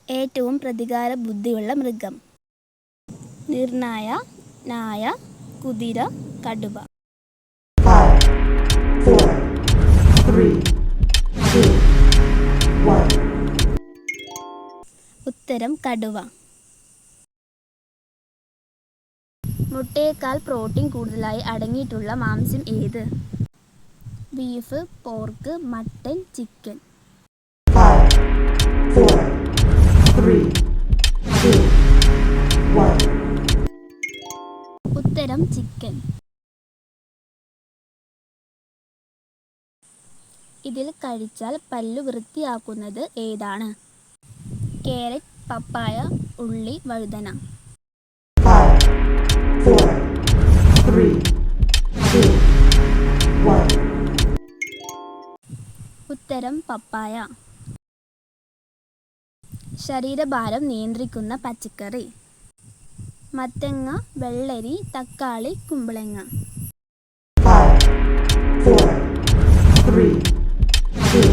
ഏറ്റവും പ്രതികാര ബുദ്ധിയുള്ള മൃഗം. നിർനായ, നായ, കുതിര, കടുവ. 5, 4, 3, 2, 1. ഉത്തരം കടുവ. മുട്ടയേക്കാൾ പ്രോട്ടീൻ കൂടുതലായി അടങ്ങിയിട്ടുള്ള മാംസ്യം ഏത്? Beef, pork, mutton, chicken. 5, 4, 3, 2, 1. ഉത്തരം ചിക്കൻ. ഇതിൽ കഴിച്ചാൽ പല്ലു വൃത്തിയാക്കുന്നത് ഏതാണ്? കാരറ്റ്, പപ്പായ, ഉള്ളി, വഴുതന. 5, 4, 3, 2, 1. ഉത്തരം പപ്പായ. ശരീരഭാരം നിയന്ത്രിക്കുന്ന പച്ചക്കറി. മത്തങ്ങ, വെള്ളരി, തക്കാളി, കുമ്പളങ്ങ. 5, 4, 3, 2,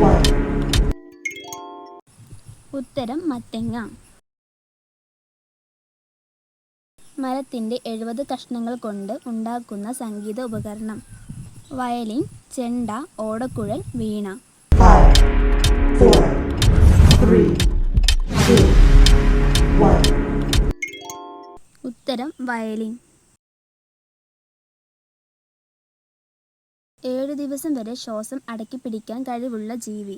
1. ഉത്തരം മത്തങ്ങ. മരത്തിൻ്റെ 70 കഷ്ണങ്ങൾ കൊണ്ട് ഉണ്ടാക്കുന്ന സംഗീത ഉപകരണം. വയലിൻ, ചെണ്ട, ഓടക്കുഴൽ, വീണ. 5, 4, 3, 2, 1. ഉത്തരം വയലിൻ. 7 ദിവസം വരെ ശ്വാസം അടക്കിപ്പിടിക്കാൻ കഴിവുള്ള ജീവി.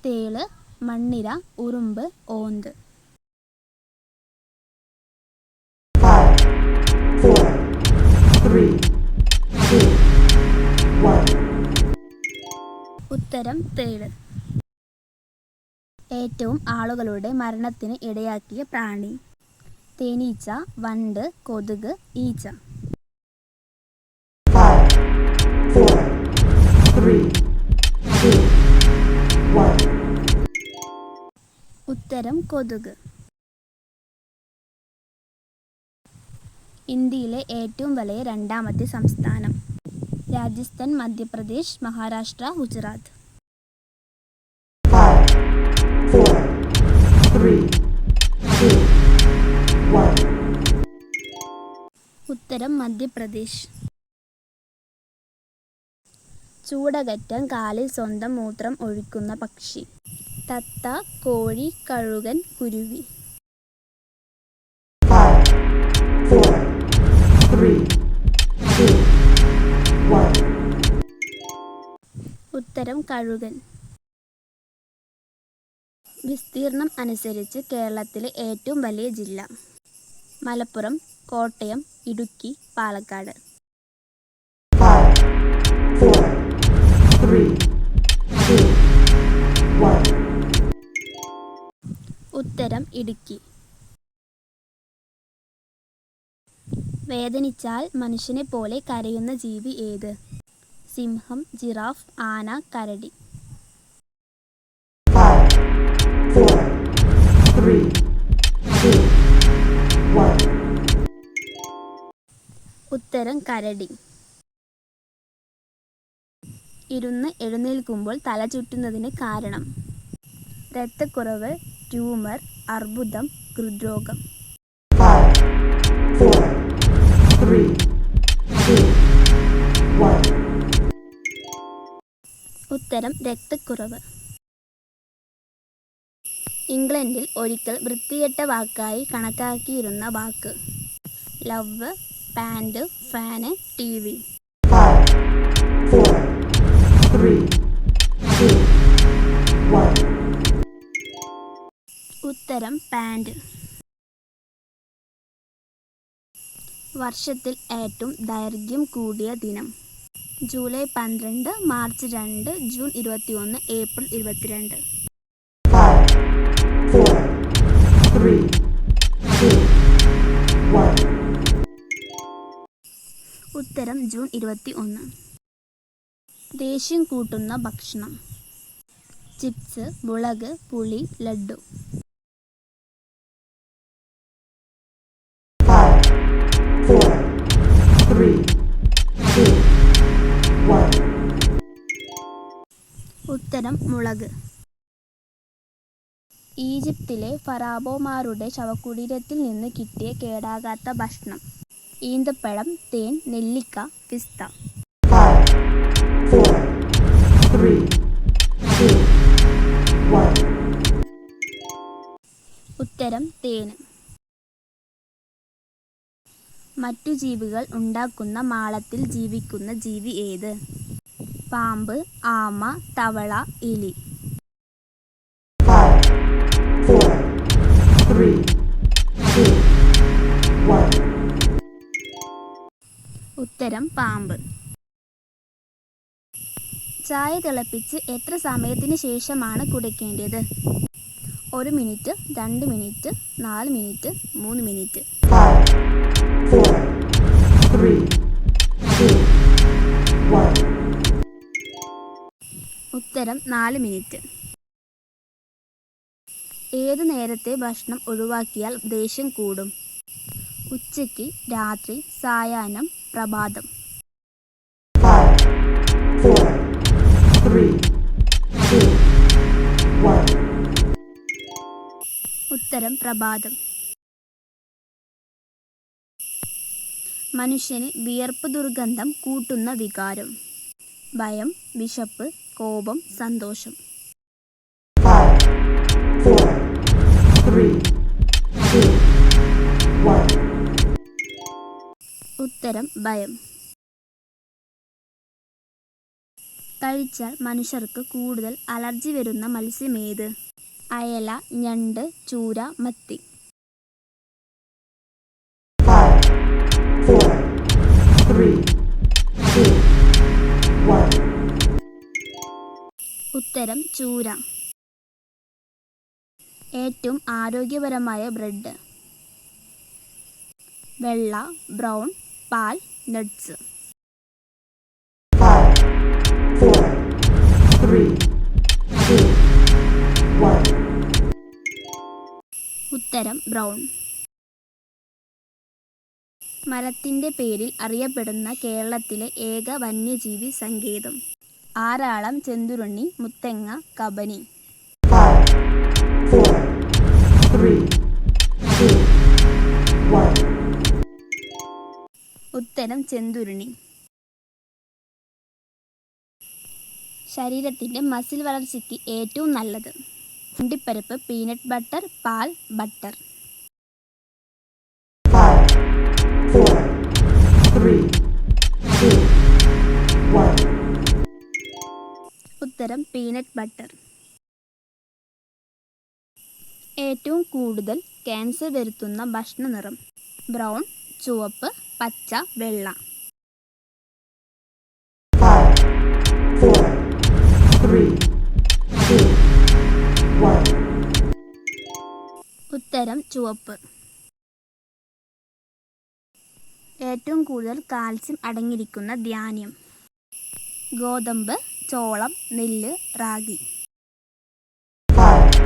തേള്, മണ്ണിര, ഉറുമ്പ്, ഓന്ത്. 5, 4, 3, 2, 1. ഉത്തരം തേള്. ഏറ്റവും ആളുകളുടെ മരണത്തിന് ഇടയാക്കിയ പ്രാണി. തേനീച്ച, വണ്ട്, കൊതുക്, ഈച്ച. 5, 4, 3, 2, 1. ഉത്തരം കൊതുക്. ഇന്ത്യയിലെ ഏറ്റവും വലിയ രണ്ടാമത്തെ സംസ്ഥാനം. രാജസ്ഥാൻ, മധ്യപ്രദേശ്, മഹാരാഷ്ട്ര, ഗുജറാത്ത്. 5, 4, 3, 2, 1. ഉത്തരം മധ്യപ്രദേശ്. ചൂടകറ്റം കാലിൽ സ്വന്തം മൂത്രം ഒഴിക്കുന്ന പക്ഷി. തത്ത, കോഴി, കഴുകൻ, കുരുവി. 5, 4, 3, 2, 1. ഉത്തരം കഴുകൻ. വിസ്തീർണം അനുസരിച്ച് കേരളത്തിലെ ഏറ്റവും വലിയ ജില്ല. മലപ്പുറം, കോട്ടയം, ഇടുക്കി, പാലക്കാട്. 5, 4, 3, 2, 1. ഉത്തരം ഇടുക്കി. വേദനിച്ചാൽ മനുഷ്യനെ പോലെ കരയുന്ന ജീവി ഏത്? സിംഹം, ജിറാഫ്, ആന, കരടി. 5, 4, 3, 2, 1. ഉത്തരം കരടി. ഇരുന്ന് എഴുന്നേൽക്കുമ്പോൾ തല ചുറ്റുന്നതിന് കാരണം. രക്തക്കുറവ്, ട്യൂമർ, അർബുദം, ഹൃദ്രോഗം. 5, 4, 3, 2, 1. ഉത്തരം രക്തക്കുറവ്. ഇംഗ്ലണ്ടിൽ ഒരിക്കൽ വൃത്തികെട്ട വാക്കായി കണക്കാക്കിയിരുന്ന വാക്ക്. Love, pant, fan, TV. 5, 4, 3, 2, 1. ഉത്തരം പാന്റ്. വർഷത്തിൽ ഏറ്റവും ദൈർഘ്യം കൂടിയ ദിനം. July 12, March 2, June 21, April 22. 5, 4, 3, 2, 1. ഉത്തരം ജൂൺ 21. ദേഷ്യം കൂട്ടുന്ന ഭക്ഷണം. ചിപ്സ്, മുളക്, പുളി, ലഡ്ഡു. 5, 4, 3, 2, 1. ഉത്തരം മുളക്. ഈജിപ്തിലെ ഫറാവോമാരുടെ ശവകുടീരത്തിൽ നിന്ന് കിട്ടിയ കേടാകാത്ത ഭക്ഷണം. ഈന്തപ്പഴം, തേൻ, നെല്ലിക്ക, പിസ്ത. 5, 4, 3, 2, 1. ഉത്തരം തേന്. മറ്റു ജീവികൾ ഉണ്ടാക്കുന്ന മാളത്തിൽ ജീവിക്കുന്ന ജീവി ഏത്? പാമ്പ്, ആമ, തവള, എലി. 5, 4, 3, 2, 1. ഉത്തരം പാമ്പ്. ചായ തിളപ്പിച്ച് എത്ര സമയത്തിന് ശേഷമാണ് കുടിക്കേണ്ടത്? 1 മിനിറ്റ്, 2 മിനിറ്റ്, 4 മിനിറ്റ്, 3 മിനിറ്റ്. 5, 4, 3, 2, 1. ഉത്തരം 4 മിനിറ്റ്. ഏതു നേരത്തെ ഭക്ഷണം ഒഴിവാക്കിയാൽ ദേഷ്യം കൂടും? ഉച്ചയ്ക്ക്, രാത്രി, സായാഹ്നം, പ്രഭാതം. 5, 4, 3, 2, 1. ഉത്തരം പ്രഭാതം. മനുഷ്യന് വിയർപ്പ് ദുർഗന്ധം കൂട്ടുന്ന വികാരം. ഭയം, വിശപ്പ്, കോപം, സന്തോഷം. 5, 4, 3, 2, 1. ഉത്തരം ഭയം. കഴിച്ചാൽ മനുഷ്യർക്ക് കൂടുതൽ അലർജി വരുന്ന മത്സ്യമേത്? അയല, ഞണ്ട്, ചൂര, മത്തി. 5, 4, 3, 2, 1. ഉത്തരം ചൂര. ഏറ്റവും ആരോഗ്യപരമായ ബ്രെഡ്. വെള്ള, ബ്രൗൺ, പാൽ, നട്ട്സ്. 5, 4, 3, 2, 1. ഉത്തരം ബ്രൗൺ. മരത്തിന്റെ പേരിൽ അറിയപ്പെടുന്ന കേരളത്തിലെ ഏക വന്യജീവി സങ്കേതം. ആറാളം, ചെന്തുരുണി, മുത്തങ്ങ, കബനി. 5, 4, 3, 2, 1. ഉത്തരം ചെന്തുരുണി. ശരീരത്തിന്റെ മസിൽ വളർച്ചയ്ക്ക് ഏറ്റവും നല്ലത്. അണ്ടിപ്പരിപ്പ്, പീനട്ട് ബട്ടർ, പാൽ, ബട്ടർ. 5, 4, 3, 2, 1. ഉത്തരം പീനട്ട് ബട്ടർ. ഏറ്റവും കൂടുതൽ ക്യാൻസർ വരുത്തുന്ന ഭക്ഷണ നിറം. ബ്രൗൺ, ചുവപ്പ്, പച്ച, വെള്ള. 5, 4, 3, 2, 1. ഉത്തരം ചുവപ്പ്. ഏറ്റവും കൂടുതൽ കാൽസ്യം അടങ്ങിയിരിക്കുന്ന ധാന്യം. ഗോതമ്പ്, ചോളം, നെല്ല്, റാഗി. 5,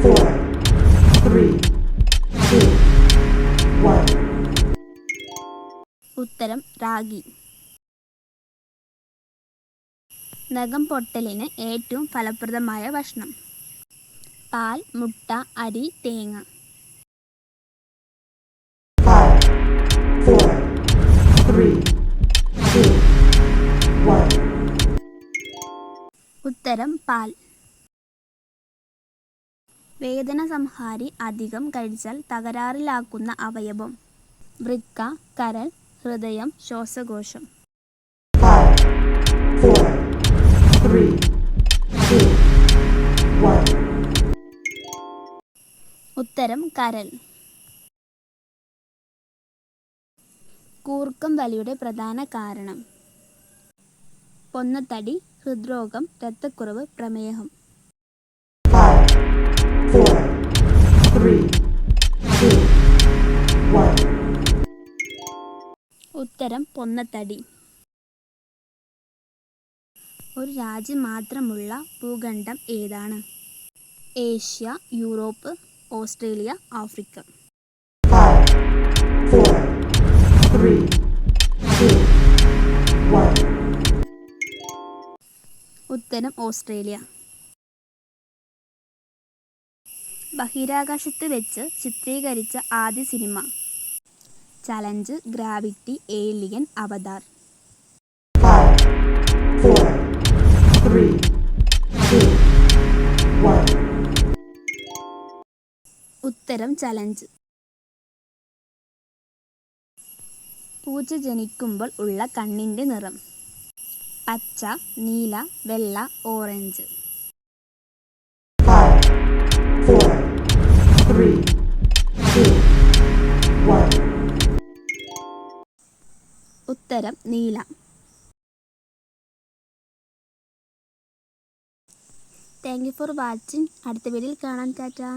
4, 3, 2, 1. ഉത്തരം റാഗി. നഖം പൊട്ടലിന് ഏറ്റവും ഫലപ്രദമായ ഭക്ഷണം. പാൽ, മുട്ട, അരി, തേങ്ങ. 5, 4, 3, 2, 1. ഉത്തരം പാൽ. വേദന സംഹാരി അധികം കഴിച്ചാൽ തകരാറിലാക്കുന്ന അവയവം. വൃക്ക, കരൾ, ഹൃദയം, ശ്വാസകോശം. 5, 4, 3, 2, 1. ഉത്തരം കരൾ. കൂർക്കം വലിയുടെ പ്രധാന കാരണം. പൊണ്ണത്തടി, ഹൃദ്രോഗം, രക്തക്കുറവ്, പ്രമേഹം. 5, 4, 3, 2, 1. ഉത്തരം പൊണ്ണത്തടി. ഒരു രാജ്യം മാത്രമുള്ള ഭൂഖണ്ഡം ഏതാണ്? Asia, Europe, Australia, Africa. 5, 4, 3, 2, 1. ഉത്തരം ഓസ്ട്രേലിയ. ബഹിരാകാശത്ത് വെച്ച് ചിത്രീകരിച്ച ആദ്യ സിനിമ? ചലഞ്ച്, ഗ്രാവിറ്റി, ഏലിയൻ, അവതാർ. 5, 4, 3, 2, 1. ഉത്തരം ചലഞ്ച്. പൂച്ച ജനിക്കുമ്പോൾ ഉള്ള കണ്ണിൻ്റെ നിറം? പച്ച, നീല, വെള്ള, ഓറഞ്ച്. 5, 4, 3, 2, 1. ഉത്തരം നീല. Thank you for watching. അടുത്ത വീഡിയോയിൽ കാണാം. ടാറ്റാ.